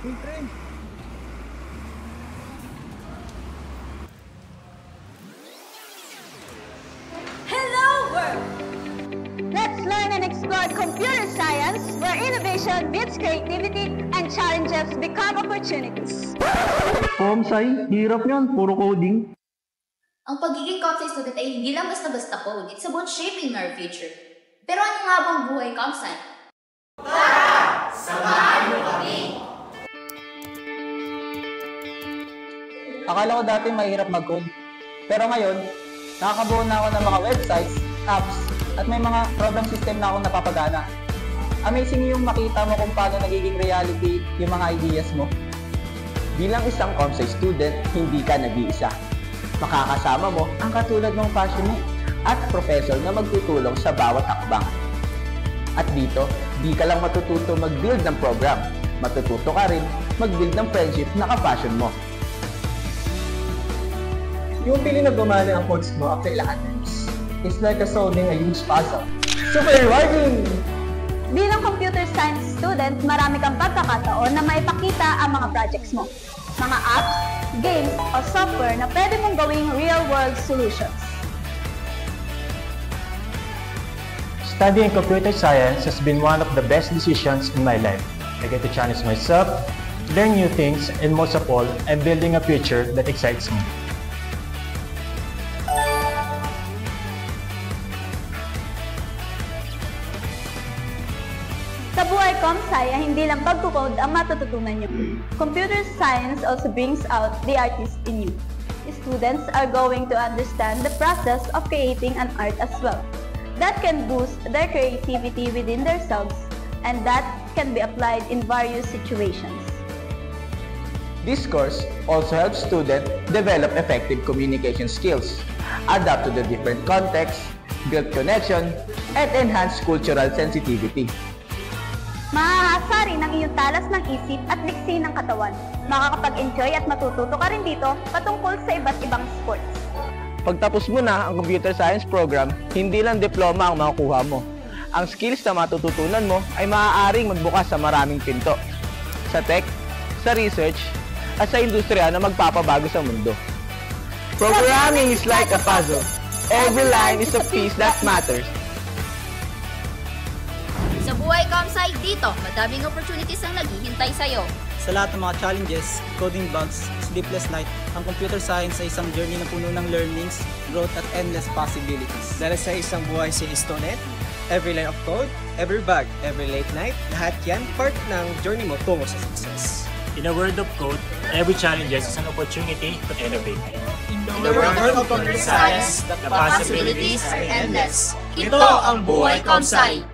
Hello world! Let's learn and explore computer science where innovation meets creativity and challenges become opportunities. Comsci, hirap yan. Puro coding. Ang pagiging ComSci student ay hindi lang basta-basta code. It's about shaping our future. Pero ano nga bang buhay ComSci? Tara! Samahan mo kami! Akala ko dati mahirap mag-code. Pero ngayon, nakakabuo na ako ng mga websites, apps, at may mga program system na akong napapagana. Amazing yung makita mo kung paano nagiging reality yung mga ideas mo. Bilang isang ComSci student, hindi ka nag-iisa. Makakasama mo ang katulad ng passionate at professor na magtutulong sa bawat hakbang. At dito, di ka lang matututo mag-build ng program. Matututo ka rin mag-build ng friendship na ka-passion mo. Yung feeling na gumana ang codes mo after ilang attempts. It's like a solving a huge puzzle. Super rewarding! Bilang computer science student, marami kang pagkakataon na maipakita ang mga projects mo. Mga apps, games, o software na pwede mong gawing real-world solutions. Studying computer science has been one of the best decisions in my life. I get to challenge myself, learn new things, and most of all, I'm building a future that excites me. Sa buhay ComSci ay hindi lang pagkukode ang matututunan niyo. Computer science also brings out the artist in you. Students are going to understand the process of creating an art as well. That can boost their creativity within themselves and that can be applied in various situations. This course also helps students develop effective communication skills, adapt to the different contexts, build connection, and enhance cultural sensitivity. Mahahasa rin ang iyong talas ng isip at liksi ng katawan. Makakapag-enjoy at matututo ka rin dito patungkol sa iba't ibang sports. Pagtapos mo na ang computer science program, hindi lang diploma ang makukuha mo. Ang skills na matututunan mo ay maaaring magbukas sa maraming pinto. Sa tech, sa research, at sa industriya na magpapabago sa mundo. Programming is like a puzzle. Every line is a piece that matters. Sa buhay ComSci, dito, madaming opportunities ang naghihintay sa'yo. Sa lahat ng mga challenges, coding bugs, sleepless night, ang computer science ay isang journey na puno ng learnings, growth at endless possibilities. Dahil sa isang buhay si student, every line of code, every bug, every late night, lahat yan part ng journey mo tungo sa success. In a world of code, every challenge is an opportunity to innovate. In the world of computer science, the possibilities are endless. Ito ang buhay ComSci.